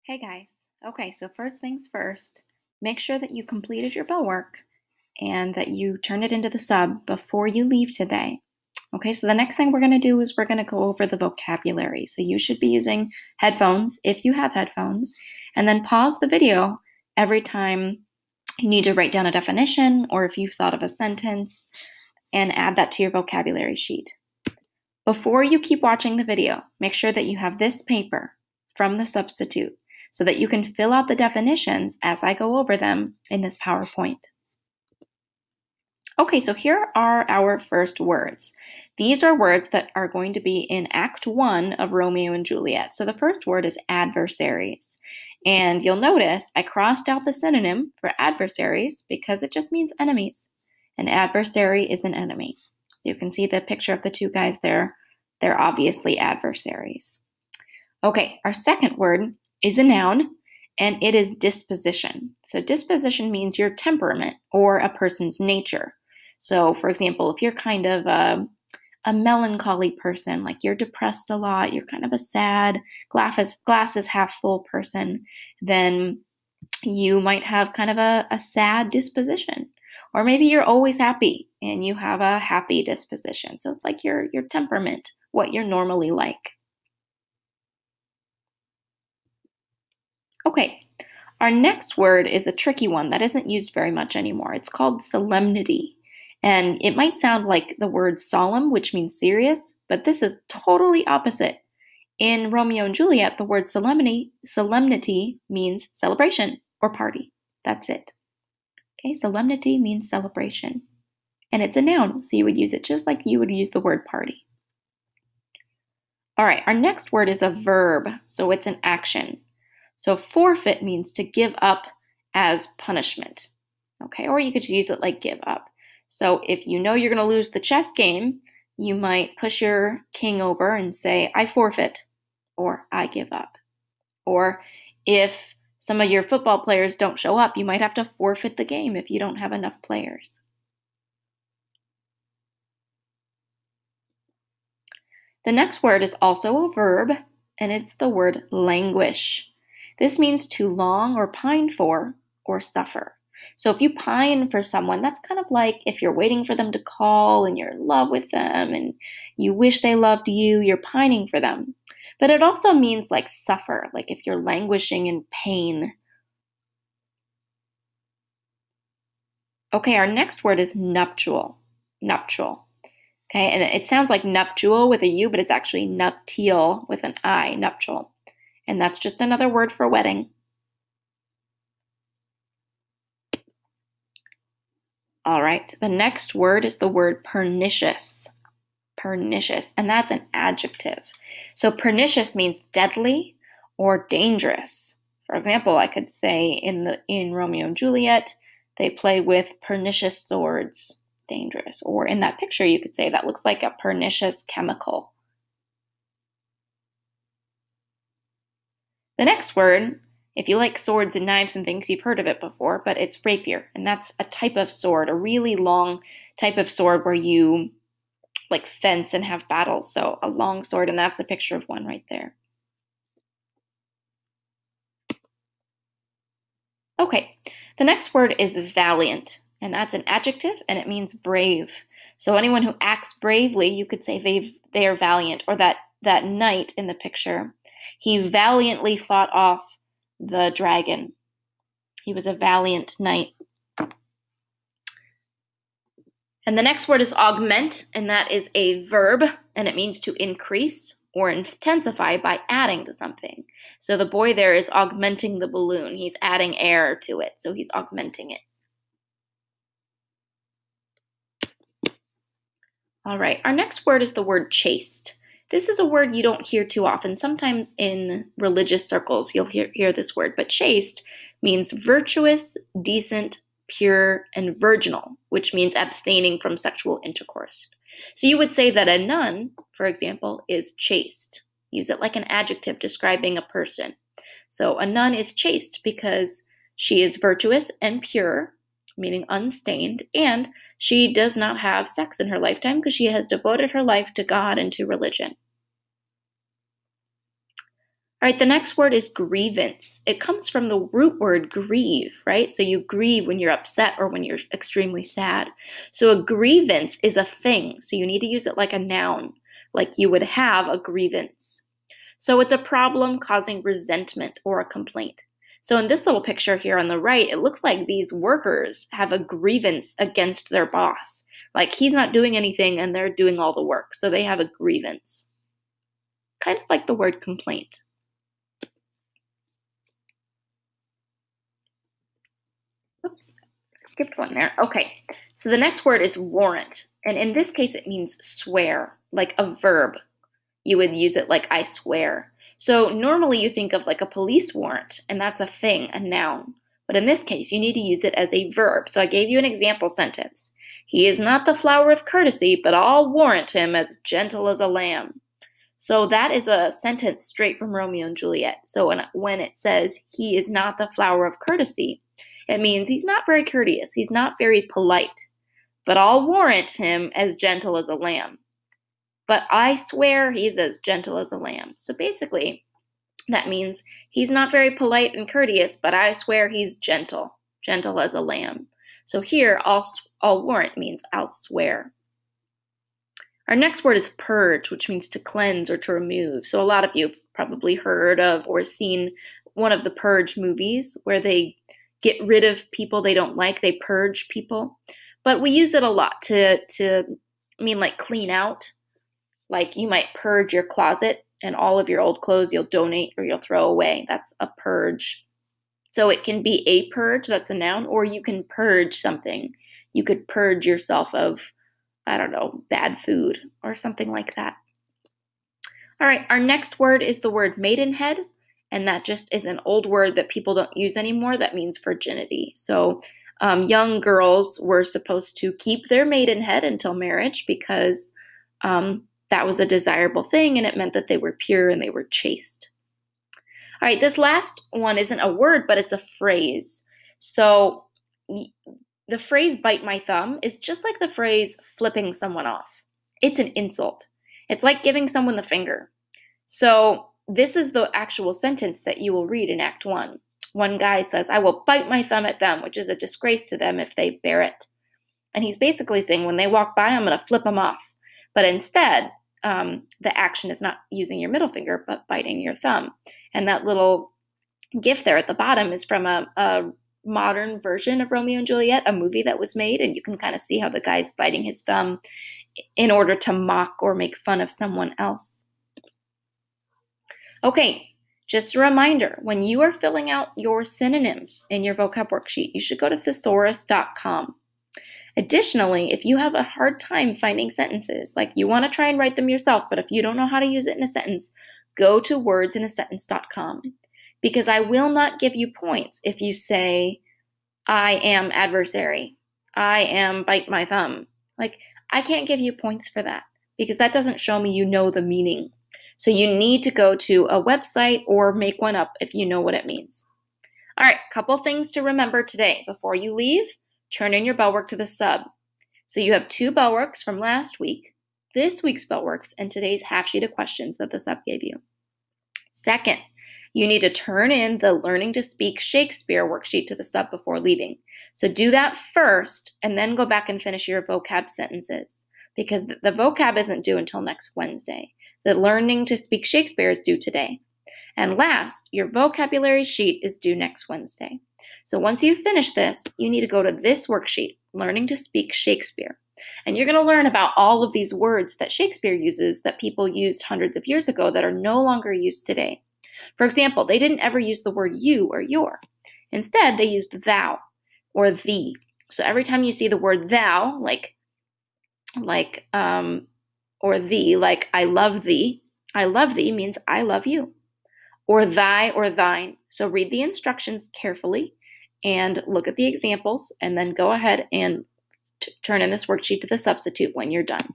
Hey guys. Okay, so first things first, make sure that you completed your bow work and that you turn it into the sub before you leave today. Okay, so the next thing we're going to do is we're going to go over the vocabulary. So you should be using headphones if you have headphones, and then pause the video every time you need to write down a definition or if you've thought of a sentence, and add that to your vocabulary sheet. Before you keep watching the video, make sure that you have this paper from the substitute so that you can fill out the definitions as I go over them in this PowerPoint. Okay, so here are our first words. These are words that are going to be in Act 1 of Romeo and Juliet. So the first word is adversaries. And you'll notice I crossed out the synonym for adversaries because it just means enemies. An adversary is an enemy. So you can see the picture of the two guys there. They're obviously adversaries. Okay, our second word is a noun, and it is disposition. So disposition means your temperament or a person's nature. So for example, if you're kind of a melancholy person, like you're depressed a lot, you're kind of a sad, glass is half full person, then you might have kind of a sad disposition. Or maybe you're always happy and you have a happy disposition. So it's like your temperament, what you're normally like. Okay, our next word is a tricky one that isn't used very much anymore. It's called solemnity. And it might sound like the word solemn, which means serious, but this is totally opposite. In Romeo and Juliet, the word solemnity means celebration or party. That's it. Okay, solemnity means celebration. And it's a noun, so you would use it just like you would use the word party. All right, our next word is a verb, so it's an action. So forfeit means to give up as punishment. Okay, or you could use it like give up. So if you know you're going to lose the chess game, you might push your king over and say, I forfeit, or I give up. Or if some of your football players don't show up, you might have to forfeit the game if you don't have enough players. The next word is also a verb, and it's the word languish. This means to long or pine for or suffer. So if you pine for someone, that's kind of like if you're waiting for them to call and you're in love with them and you wish they loved you, you're pining for them. But it also means like suffer, like if you're languishing in pain. Okay, our next word is nuptial. Nuptial. Okay, and it sounds like nuptial with a U, but it's actually nuptial with an I, nuptial. And that's just another word for wedding. All right, the next word is the word pernicious. Pernicious, and that's an adjective. So pernicious means deadly or dangerous. For example, I could say in Romeo and Juliet, they play with pernicious swords, dangerous. Or in that picture, you could say that looks like a pernicious chemical. The next word, if you like swords and knives and things, you've heard of it before, but it's rapier. And that's a type of sword, a really long type of sword where you like fence and have battles. So a long sword, and that's a picture of one right there. Okay, the next word is valiant, and that's an adjective, and it means brave. So anyone who acts bravely, you could say they are valiant, or that knight in the picture, he valiantly fought off the dragon. He was a valiant knight. And the next word is augment, and that is a verb, and it means to increase or intensify by adding to something. So the boy there is augmenting the balloon. He's adding air to it, so he's augmenting it. All right, our next word is the word chaste. This is a word you don't hear too often. Sometimes in religious circles you'll hear this word, but chaste means virtuous, decent, pure, and virginal, which means abstaining from sexual intercourse. So you would say that a nun, for example, is chaste. Use it like an adjective describing a person. So a nun is chaste because she is virtuous and pure, meaning unstained, and she does not have sex in her lifetime because she has devoted her life to God and to religion. All right, the next word is grievance. It comes from the root word grieve, right? So you grieve when you're upset or when you're extremely sad. So a grievance is a thing. So you need to use it like a noun, like you would have a grievance. So it's a problem causing resentment or a complaint. So in this little picture here on the right, it looks like these workers have a grievance against their boss. Like he's not doing anything and they're doing all the work. So they have a grievance. Kind of like the word complaint. Oops, skipped one there. Okay, so the next word is warrant. And in this case, it means swear, like a verb. You would use it like I swear. So normally you think of like a police warrant, and that's a thing, a noun. But in this case, you need to use it as a verb. So I gave you an example sentence. He is not the flower of courtesy, but I'll warrant him as gentle as a lamb. So that is a sentence straight from Romeo and Juliet. So when it says he is not the flower of courtesy, it means he's not very courteous. He's not very polite. But I'll warrant him as gentle as a lamb. But I swear he's as gentle as a lamb. So basically, that means he's not very polite and courteous, but I swear he's gentle as a lamb. So here, I'll warrant means I'll swear. Our next word is purge, which means to cleanse or to remove. So a lot of you have probably heard of or seen one of the Purge movies where they get rid of people they don't like. They purge people. But we use it a lot to mean like clean out. Like you might purge your closet and all of your old clothes you'll donate or you'll throw away. That's a purge. So it can be a purge, that's a noun, or you can purge something. You could purge yourself of, I don't know, bad food or something like that. All right, our next word is the word maidenhead, and that just is an old word that people don't use anymore. That means virginity. So young girls were supposed to keep their maidenhead until marriage because that was a desirable thing, and it meant that they were pure and they were chaste. All right, this last one isn't a word, but it's a phrase. So the phrase bite my thumb is just like the phrase flipping someone off. It's an insult. It's like giving someone the finger. So this is the actual sentence that you will read in Act 1. One guy says, I will bite my thumb at them, which is a disgrace to them if they bear it. And he's basically saying when they walk by, I'm going to flip them off. But instead, the action is not using your middle finger, but biting your thumb. And that little gif there at the bottom is from a modern version of Romeo and Juliet, a movie that was made, and you can kind of see how the guy's biting his thumb in order to mock or make fun of someone else. Okay, just a reminder, when you are filling out your synonyms in your vocab worksheet, you should go to thesaurus.com. Additionally, if you have a hard time finding sentences, like you want to try and write them yourself, but if you don't know how to use it in a sentence, go to wordsinasentence.com. Because I will not give you points if you say, I am adversary, I am bite my thumb. Like, I can't give you points for that because that doesn't show me you know the meaning. So you need to go to a website or make one up if you know what it means. All right, couple things to remember today. Before you leave, turn in your bell work to the sub. So you have 2 bell works from last week, this week's bell works, and today's half sheet of questions that the sub gave you. Second, you need to turn in the Learning to Speak Shakespeare worksheet to the sub before leaving. So do that first, and then go back and finish your vocab sentences, because the vocab isn't due until next Wednesday. The Learning to Speak Shakespeare is due today. And last, your vocabulary sheet is due next Wednesday. So once you finish this, you need to go to this worksheet, Learning to Speak Shakespeare. And you're going to learn about all of these words that Shakespeare uses that people used hundreds of years ago that are no longer used today. For example, they didn't ever use the word you or your. Instead, they used thou or thee. So every time you see the word thou, or thee, like I love thee means I love you. Or thy or thine. So read the instructions carefully and look at the examples, and then go ahead and turn in this worksheet to the substitute when you're done.